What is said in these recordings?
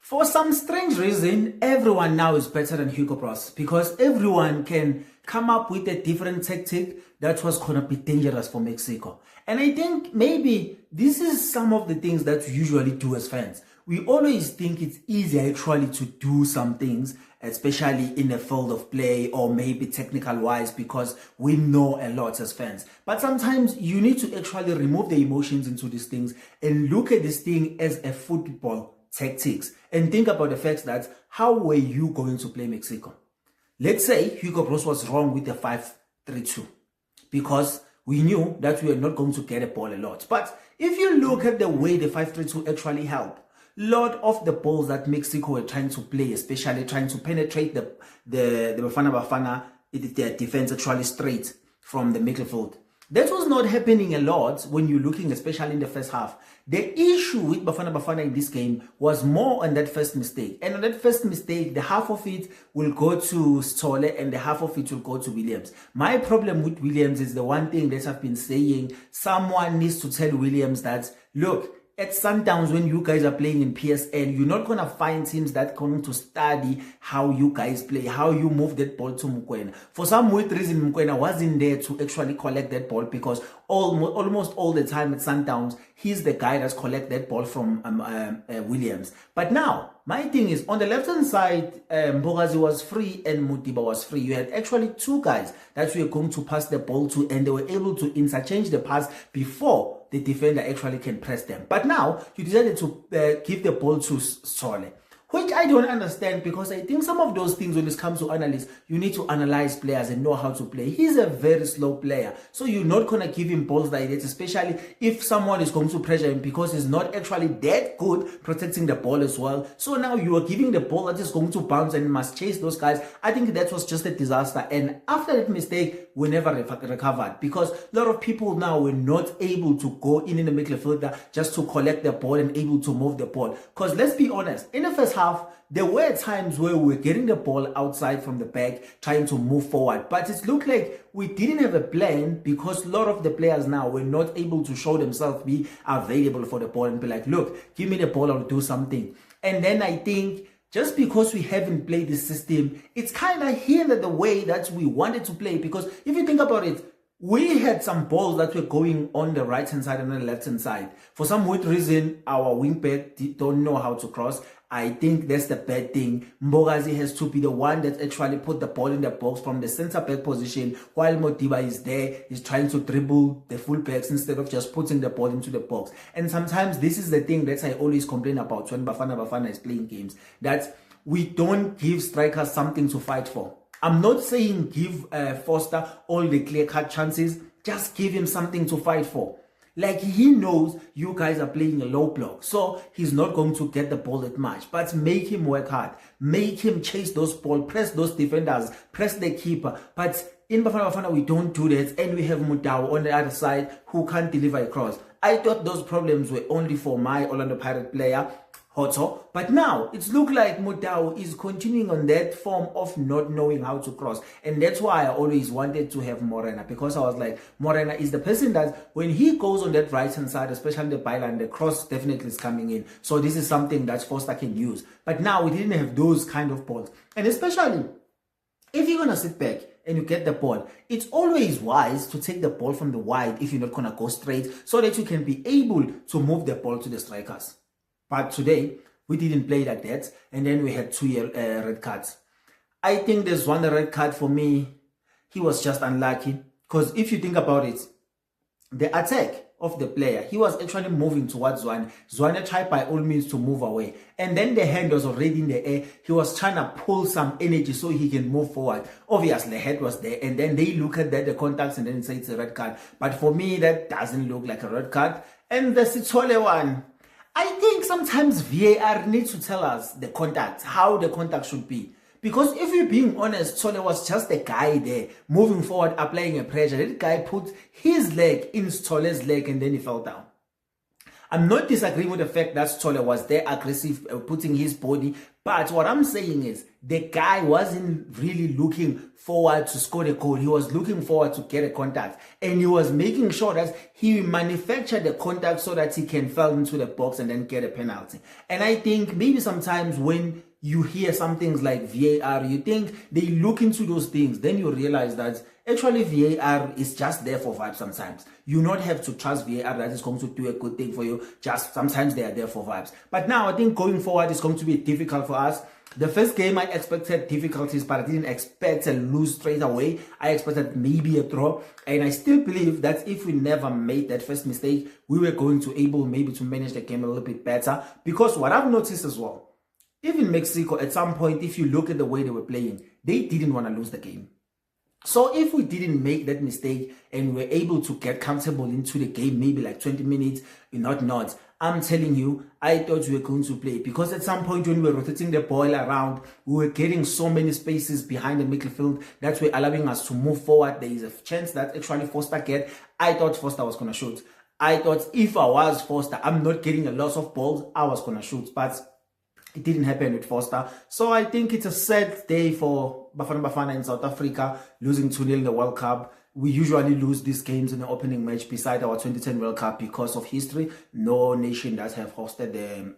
For some strange reason, everyone now is better than Hugo Broos because everyone can come up with a different tactic that was going to be dangerous for Mexico. And I think maybe this is some of the things that we usually do as fans. We always think it's easier actually to do some things, especially in the field of play or maybe technical wise, because we know a lot as fans. But sometimes you need to actually remove the emotions into these things and look at this thing as a football tactics and think about the fact that how were you going to play Mexico? Let's say Hugo Broos was wrong with the 5-3-2 because we knew that we were not going to get a ball a lot. But if you look at the way the 5-3-2 actually helped, lot of the balls that Mexico were trying to play, especially trying to penetrate the Bafana their defense actually straight from the midfield. That was not happening a lot when you're looking, especially in the first half. The issue with Bafana in this game was more on that first mistake. And on that first mistake, the half of it will go to Sithole and the half of it will go to Williams. My problem with Williams is the one thing that I've been saying. Someone needs to tell Williams that, look, at Sundowns, when you guys are playing in PSL, you're not going to find teams that are going to study how you guys play, how you move that ball to Mokoena. For some weird reason, Mokoena wasn't there to actually collect that ball because almost all the time at Sundowns, he's the guy that's collect that ball from Williams. But now, my thing is, on the left-hand side, Mbogazi was free and Modiba was free. You had actually two guys that were going to pass the ball to, and they were able to interchange the pass before the defender actually can press them. But now, you decided to give the ball to Sithole, which I don't understand because I think some of those things when it comes to analysts, you need to analyze players and know how to play. He's a very slow player. So you're not going to give him balls like that, especially if someone is going to pressure him because he's not actually that good protecting the ball as well. So now you are giving the ball that is going to bounce and must chase those guys. I think that was just a disaster. And after that mistake, we never recovered because a lot of people now were not able to go in the midfield just to collect the ball and able to move the ball. Because let's be honest, in the first half, there were times where we were getting the ball outside from the back, trying to move forward. But it looked like we didn't have a plan because a lot of the players now were not able to show themselves be available for the ball and be like, look, give me the ball, I'll do something. And then I think just because we haven't played this system, it's kind of hindered the way that we wanted to play. Because if you think about it, we had some balls that were going on the right-hand side and on the left-hand side. For some weird reason, our wingback don't know how to cross. I think that's the bad thing. Mbogazi has to be the one that actually put the ball in the box from the center-back position while Modiba is there. He's trying to dribble the full-backs instead of just putting the ball into the box. And sometimes this is the thing that I always complain about when Bafana is playing games, that we don't give strikers something to fight for. I'm not saying give Foster all the clear-cut chances. Just give him something to fight for. Like he knows you guys are playing a low block, so he's not going to get the ball that much. But make him work hard. Make him chase those balls, press those defenders, press the keeper. But in Bafana, we don't do that. And we have Mudau on the other side who can't deliver a cross. I thought those problems were only for my Orlando Pirate player, Hoto. But now it looks like Mudau is continuing on that form of not knowing how to cross. And that's why I always wanted to have Morena, because I was like, Morena is the person that when he goes on that right hand side, especially the byline, the cross definitely is coming in. So this is something that Foster can use. But now we didn't have those kind of balls. And especially if you're going to sit back and you get the ball, it's always wise to take the ball from the wide if you're not going to go straight, so that you can be able to move the ball to the strikers. But today, we didn't play like that. And then we had two red cards. I think there's one red card for me. He was just unlucky. Because if you think about it, the attack of the player, he was actually moving towards Zwane. Zwane tried by all means to move away. And then the hand was already in the air. He was trying to pull some energy so he can move forward. Obviously, the head was there. And then they look at that, the contacts, and then say it's a red card. But for me, that doesn't look like a red card. And the Sithole one, I think sometimes VAR needs to tell us the contact, how the contact should be. Because if you're being honest, Sithole was just a guy there, moving forward, applying a pressure. That guy put his leg in Sithole's leg and then he fell down. I'm not disagreeing with the fact that Stoller was there aggressive, putting his body. But what I'm saying is the guy wasn't really looking forward to score the goal. He was looking forward to get a contact. And he was making sure that he manufactured the contact so that he can fall into the box and then get a penalty. And I think maybe sometimes when you hear some things like VAR, you think they look into those things. Then you realize that actually VAR is just there for vibes sometimes. You not have to trust VAR that is going to do a good thing for you. Just sometimes they are there for vibes. But now I think going forward it's going to be difficult for us. The first game I expected difficulties, but I didn't expect a lose straight away. I expected maybe a draw. And I still believe that if we never made that first mistake, we were going to able maybe to manage the game a little bit better. Because what I've noticed as well, even Mexico, at some point, if you look at the way they were playing, they didn't want to lose the game. So if we didn't make that mistake and we were able to get comfortable into the game, maybe like 20 minutes, not, I'm telling you, I thought we were going to play. Because at some point when we were rotating the ball around, we were getting so many spaces behind the midfield that were allowing us to move forward. There is a chance that actually Foster get. I thought Foster was going to shoot. I thought if I was Foster, I'm not getting a lot of balls, I was going to shoot. But it didn't happen with Foster. So I think it's a sad day for Bafana Bafana in South Africa, losing 2-0 in the World Cup. We usually lose these games in the opening match beside our 2010 World Cup because of history. No nation that have hosted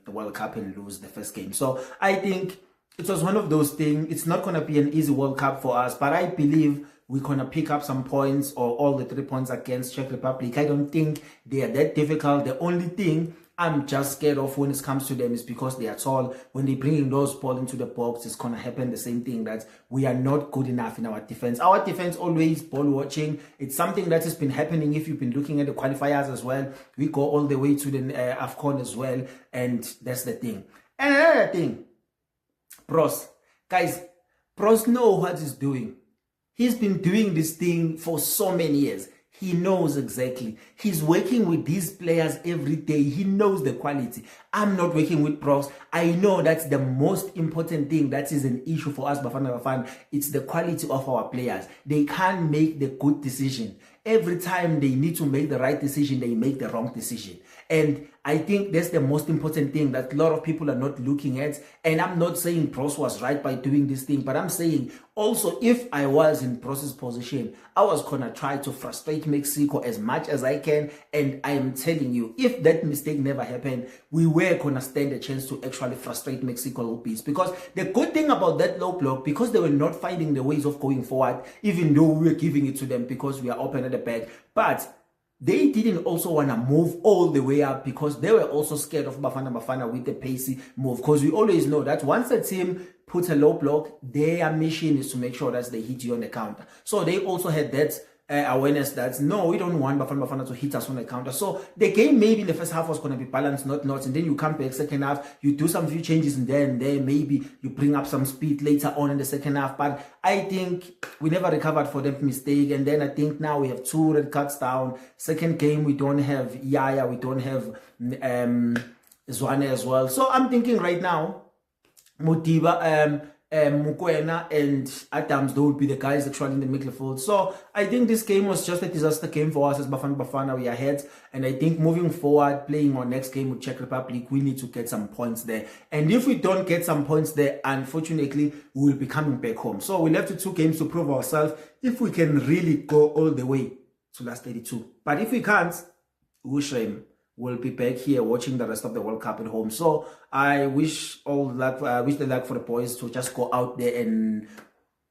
the World Cup and lose the first game. So I think it was one of those things. It's not going to be an easy World Cup for us, but I believe we're going to pick up some points or all the 3 points against Czech Republic. I don't think they are that difficult. The only thing I'm just scared of when it comes to them is because they are tall. When they bring in those ball into the box, it's going to happen the same thing, that we are not good enough in our defense. Our defense always ball watching. It's something that has been happening if you've been looking at the qualifiers as well. We go all the way to the AFCON as well. And that's the thing. And another thing, Bros. Guys, Bros know what he's doing. He's been doing this thing for so many years. He knows exactly. He's working with these players every day. He knows the quality. I'm not working with pros. I know that's the most important thing that is an issue for us, Bafana Bafana. It's the quality of our players. They can't make the good decision. Every time they need to make the right decision, they make the wrong decision. And I think that's the most important thing that a lot of people are not looking at. And I'm not saying Pros was right by doing this thing, but I'm saying also if I was in Pros's position, I was going to try to frustrate Mexico as much as I can. And I am telling you, if that mistake never happened, we were going to stand a chance to actually frustrate Mexico a little bit. Because the good thing about that low block, because they were not finding the ways of going forward, even though we were giving it to them because we are open at the back. But they didn't also want to move all the way up because they were also scared of Bafana Bafana with the pacey move. Because we always know that once a team puts a low block, their mission is to make sure that they hit you on the counter. So they also had that awareness that no, we don't want Bafana Bafana to hit us on the counter. So the game maybe in the first half was going to be balanced, not, and then you come back second half, you do some few changes and then maybe you bring up some speed later on in the second half. But I think we never recovered for that mistake. And then I think now we have 2 red cards down. Second game, we don't have Yaya, we don't have Zwane as well. So I'm thinking right now, Modiba, Mukwena and Adams, they would be the guys actually in the midfield. So I think this game was just a disaster game for us as Bafana Bafana. We are ahead, and I think moving forward, playing our next game with Czech Republic, we need to get some points there. And if we don't get some points there, unfortunately, we will be coming back home. So we'll have 2 games to prove ourselves if we can really go all the way to last 32. But if we can't, shame. We'll be back here watching the rest of the World Cup at home. So I wish all luck, wish the luck for the boys to just go out there and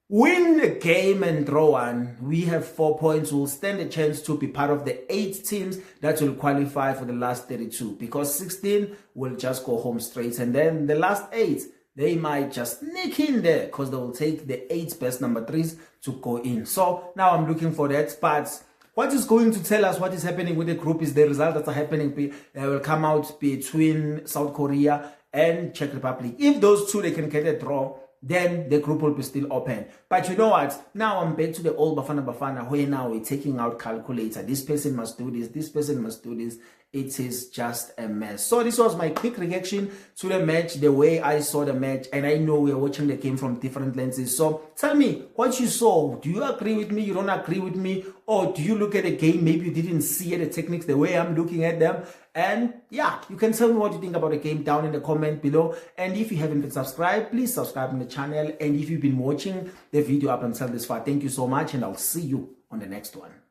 win the game and draw one. We have 4 points. We'll stand a chance to be part of the 8 teams that will qualify for the last 32, because 16 will just go home straight, and then the last 8, they might just sneak in there because they will take the 8 best number 3s to go in. So now I'm looking for that. But what is going to tell us what is happening with the group is the results that are happening will come out between South Korea and Czech Republic. If those 2, they can get a draw, then the group will be still open. But you know what? Now I'm back to the old Bafana Bafana, where now we're taking out calculator. This person must do this. This person must do this. it is just a mess. So this was my quick reaction to the match, the way I saw the match, and I know we are watching the game from different lenses. So tell me what you saw. Do you agree with me? You don't agree with me? Or do you look at the game, maybe you didn't see the techniques the way I'm looking at them? And yeah, you can tell me what you think about the game down in the comment below. And if you haven't been subscribed, please subscribe to the channel. And if you've been watching the video up until this far, thank you so much, and I'll see you on the next one.